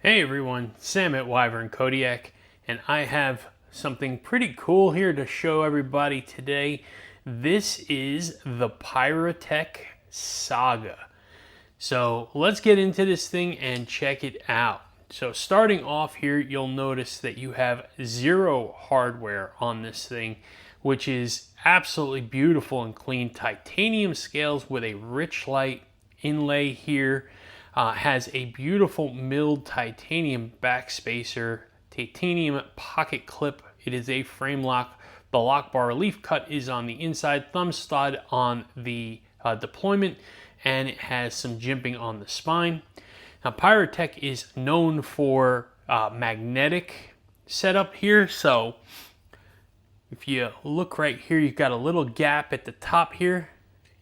Hey everyone, Sam at Wyvern Kodiak, and I have something pretty cool here to show everybody today. This is the Piratech Saga. So let's get into this thing and check it out. So starting off here, you'll notice that you have zero hardware on this thing, which is absolutely beautiful and clean. Titanium scales with a rich light inlay here. Has a beautiful milled titanium backspacer, titanium pocket clip. It is a frame lock. The lock bar relief cut is on the inside, thumb stud on the deployment, and it has some jimping on the spine. Now, Piratech is known for magnetic setup here, so if you look right here, you've got a little gap at the top here,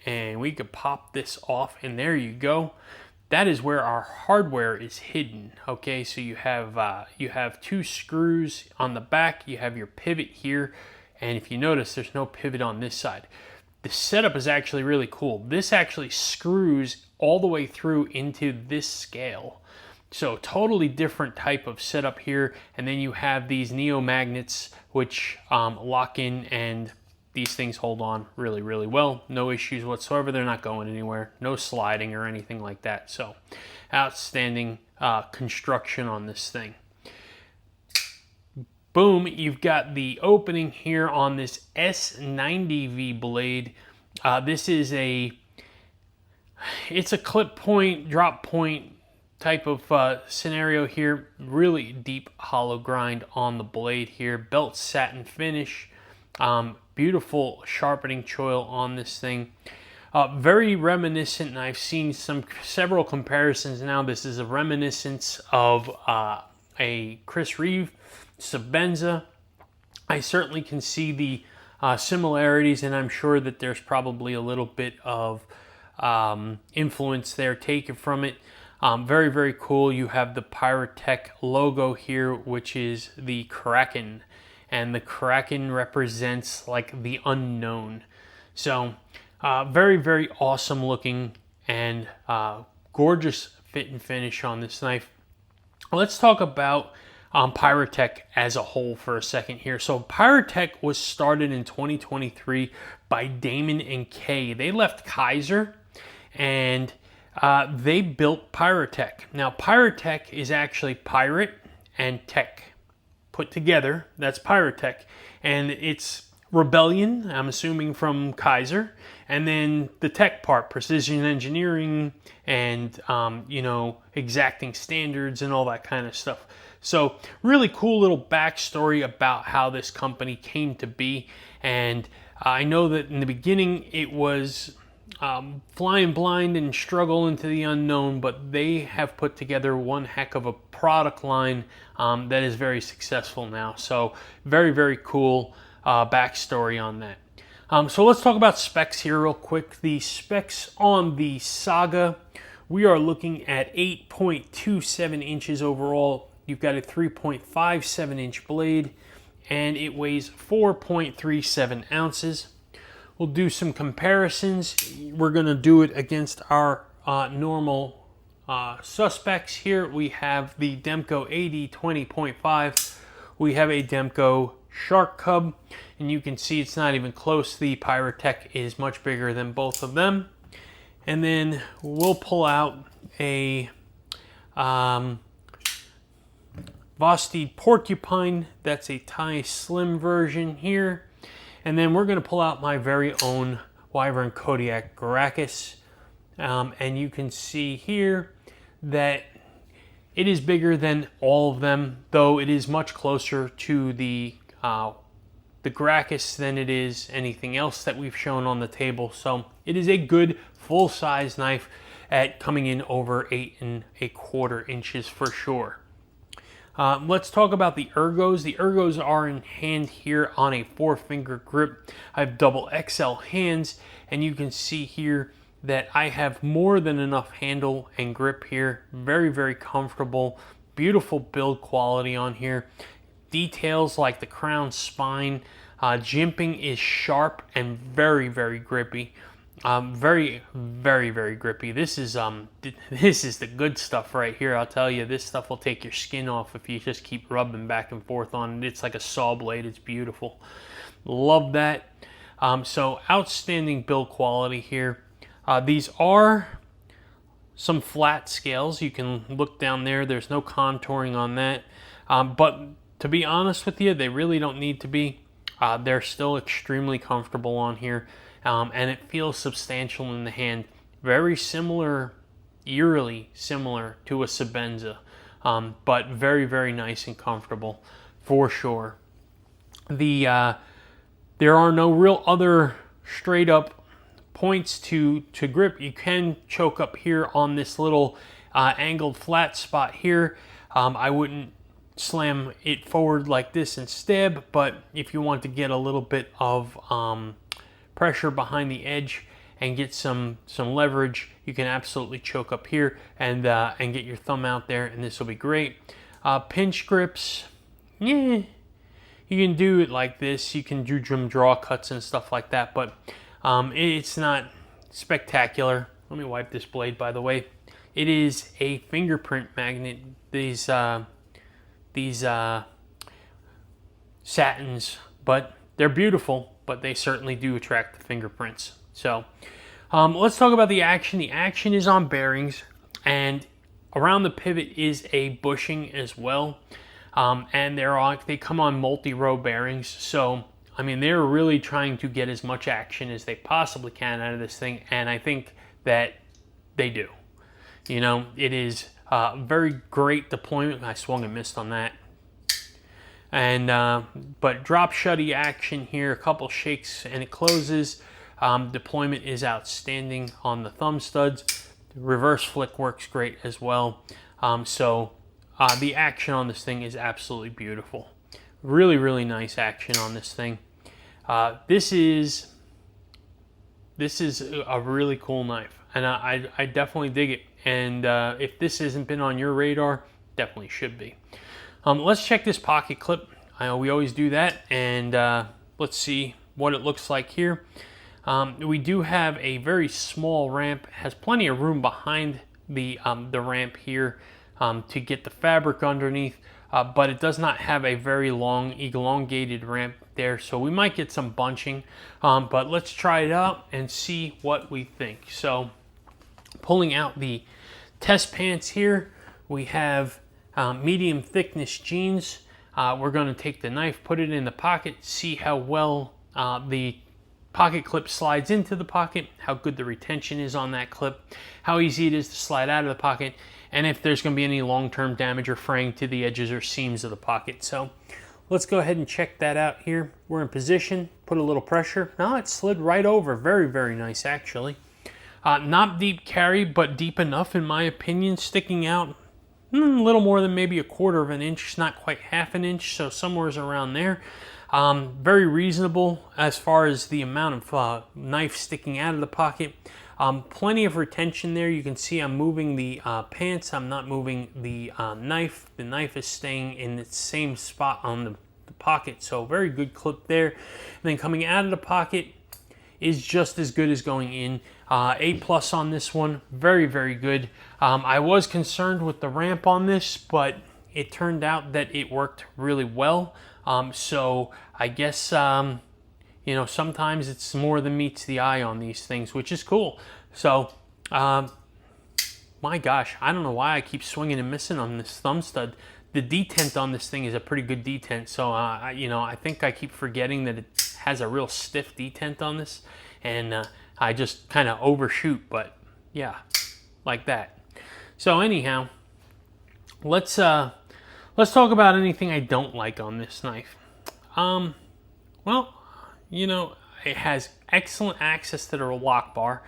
and we could pop this off, and there you go. That is where our hardware is hidden. Okay, so you have two screws on the back. You have your pivot here, and if you notice, there's no pivot on this side. The setup is actually really cool. This actually screws all the way through into this scale. So totally different type of setup here. And then you have these neo magnets which lock in, and these things hold on really, really well. No issues whatsoever. They're not going anywhere. No sliding or anything like that. So outstanding construction on this thing. Boom, you've got the opening here on this S90V blade. This is it's a clip point, drop point type of scenario here. Really deep hollow grind on the blade here. Belt satin finish. Beautiful sharpening choil on this thing. Very reminiscent, and I've seen several comparisons now. This is a reminiscence of a Chris Reeve Sebenza. I certainly can see the similarities, and I'm sure that there's probably a little bit of influence there taken from it. Very, very cool. You have the Piratech logo here, which is the Kraken. And the Kraken represents like the unknown. So very, very awesome looking and gorgeous fit and finish on this knife. Let's talk about Piratech as a whole for a second here. So Piratech was started in 2023 by Damon and Kay. They left Kaiser and they built Piratech. Now Piratech is actually pirate and tech put together. That's Piratech, and it's rebellion, I'm assuming, from Kaiser, and then the tech part, precision engineering and exacting standards and all that kind of stuff. So really cool little backstory about how this company came to be. And I know that in the beginning it was flying blind and struggle into the unknown, but they have put together one heck of a product line that is very successful now. So very, very cool backstory on that. So let's talk about specs here real quick. The specs on the Saga, we are looking at 8.27 inches overall. You've got a 3.57 inch blade, and it weighs 4.37 ounces. We'll do some comparisons. We're going to do it against our normal suspects here. We have the Demko AD 20.5. We have a Demko Shark Cub, and you can see it's not even close. The Piratech is much bigger than both of them. And then we'll pull out a Vosteed Porcupine. That's a Thai Slim version here. And then we're going to pull out my very own Wyvern Kodiak Gracchus. And you can see here that it is bigger than all of them, though it is much closer to the Gracchus than it is anything else that we've shown on the table. So it is a good full-size knife at coming in over 8.25 inches for sure. Let's talk about the ergos. The ergos are in hand here on a 4-finger grip. I have double XL hands, and you can see here that I have more than enough handle and grip here. Very, very comfortable. Beautiful build quality on here. Details like the crown spine. Jimping is sharp and very, very grippy. Very, very, very grippy. This is this is the good stuff right here. I'll tell you, this stuff will take your skin off if you just keep rubbing back and forth on it. It's like a saw blade. It's beautiful. Love that. So outstanding build quality here. These are some flat scales. You can look down there. There's no contouring on that. But to be honest with you, they really don't need to be. They're still extremely comfortable on here. And it feels substantial in the hand. Very similar, eerily similar to a Sebenza. But very, very nice and comfortable for sure. There are no real other straight up points to grip. You can choke up here on this little angled flat spot here. I wouldn't slam it forward like this and stab, but if you want to get a little bit of pressure behind the edge and get some leverage, you can absolutely choke up here and get your thumb out there, and this will be great. Pinch grips, yeah, you can do it like this. You can do some draw cuts and stuff like that, but it's not spectacular. Let me wipe this blade, by the way. It is a fingerprint magnet. These satins, but they're beautiful, but they certainly do attract the fingerprints. So let's talk about the action. The action is on bearings, and around the pivot is a bushing as well. And they come on multi-row bearings. So, I mean, they're really trying to get as much action as they possibly can out of this thing, and I think that they do. You know, it is very great deployment. I swung and missed on that. And but drop shutty action here, a couple shakes and it closes. Deployment is outstanding on the thumb studs. The reverse flick works great as well. The action on this thing is absolutely beautiful. Really, really nice action on this thing. This is a really cool knife, and I definitely dig it. And if this hasn't been on your radar, definitely should be. Let's check this pocket clip. We always do that, and let's see what it looks like here. We do have a very small ramp. It has plenty of room behind the ramp here to get the fabric underneath, but it does not have a very long elongated ramp there, so we might get some bunching, but let's try it out and see what we think. So pulling out the test pants here, we have medium thickness jeans. We're going to take the knife, put it in the pocket, see how well the pocket clip slides into the pocket, how good the retention is on that clip, how easy it is to slide out of the pocket, and if there's going to be any long-term damage or fraying to the edges or seams of the pocket. So let's go ahead and check that out here. We're in position, put a little pressure. No, it slid right over. Very, very nice, actually. Not deep carry, but deep enough, in my opinion, sticking out a little more than maybe 1/4 of an inch, not quite 1/2 an inch, so somewhere's around there. Very reasonable as far as the amount of knife sticking out of the pocket. Plenty of retention there. You can see I'm moving the pants. I'm not moving the knife. The knife is staying in the same spot on the pocket, so very good clip there. And then coming out of the pocket is just as good as going in. A+ on this one. Very, very good. I was concerned with the ramp on this, but it turned out that it worked really well. So I guess, you know, sometimes it's more than meets the eye on these things, which is cool. So, my gosh, I don't know why I keep swinging and missing on this thumb stud. The detent on this thing is a pretty good detent. So, you know, I think I keep forgetting that it has a real stiff detent on this. And I just kind of overshoot, but yeah, like that. So anyhow, let's talk about anything I don't like on this knife. Well, you know, it has excellent access to the lock bar.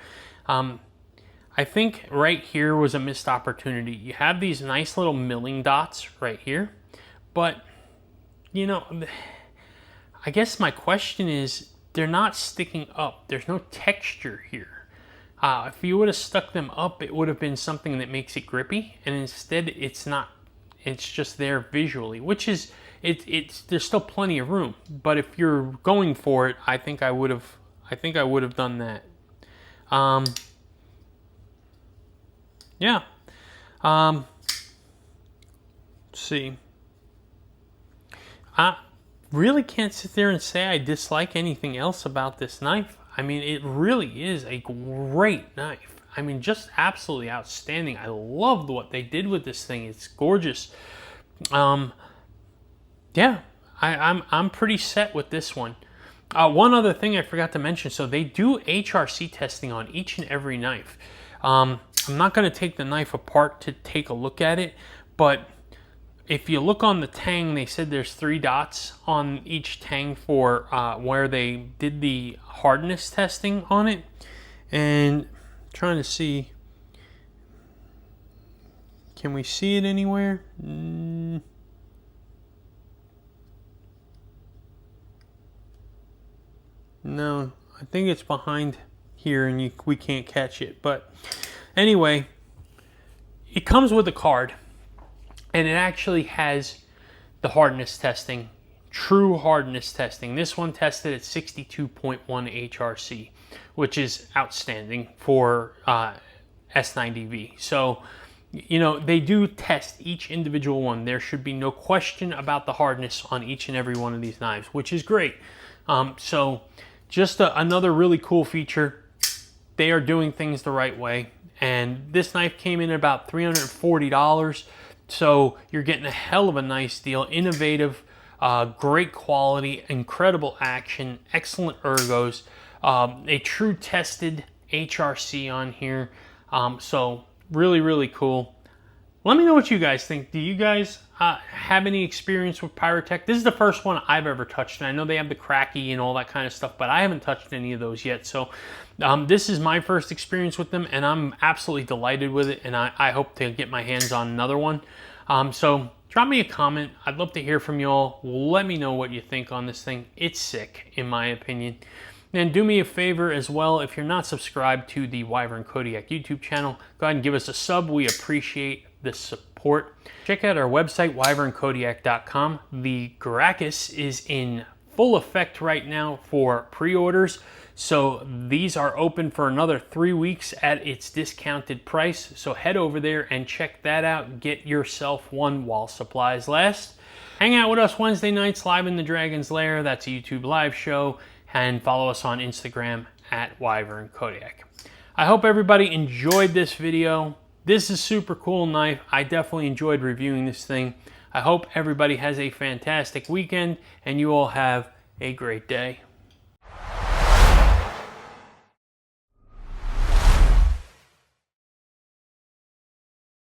I think right here was a missed opportunity. You have these nice little milling dots right here, but you know, I guess my question is, they're not sticking up. There's no texture here. If you would have stuck them up, it would have been something that makes it grippy, and instead it's not. It's just there visually, which is, there's still plenty of room. But if you're going for it, I think I would have done that. Yeah. Let's see. I really can't sit there and say I dislike anything else about this knife. I mean, it really is a great knife. I mean, just absolutely outstanding. I love what they did with this thing. It's gorgeous. Yeah, I'm pretty set with this one. One other thing I forgot to mention, so they do HRC testing on each and every knife. I'm not going to take the knife apart to take a look at it, but if you look on the tang, they said there's 3 dots on each tang for where they did the hardness testing on it. And I'm trying to see, can we see it anywhere? No, I think it's behind here and we can't catch it. But anyway, it comes with a card and it actually has the hardness testing, true hardness testing. This one tested at 62.1 HRC, which is outstanding for S90V. So, you know, they do test each individual one. There should be no question about the hardness on each and every one of these knives, which is great. So just another really cool feature. They are doing things the right way. And this knife came in at about $340. So you're getting a hell of a nice deal. Innovative, great quality, incredible action, excellent ergos, a true tested HRC on here. So really, really cool. Let me know what you guys think. Do you guys have any experience with Piratech? This is the first one I've ever touched. And I know they have the cracky and all that kind of stuff, but I haven't touched any of those yet. So this is my first experience with them, and I'm absolutely delighted with it. And I hope to get my hands on another one. So drop me a comment. I'd love to hear from you all. Let me know what you think on this thing. It's sick, in my opinion. And do me a favor as well, if you're not subscribed to the Wyvern Kodiak YouTube channel, go ahead and give us a sub. We appreciate the support. Check out our website, wyvernkodiak.com. The Gracchus is in full effect right now for pre-orders. So these are open for another 3 weeks at its discounted price. So head over there and check that out. Get yourself one while supplies last. Hang out with us Wednesday nights live in the Dragon's Lair. That's a YouTube live show. And follow us on Instagram at Wyvern Kodiak. I hope everybody enjoyed this video. This is a super cool knife. I definitely enjoyed reviewing this thing. I hope everybody has a fantastic weekend and you all have a great day.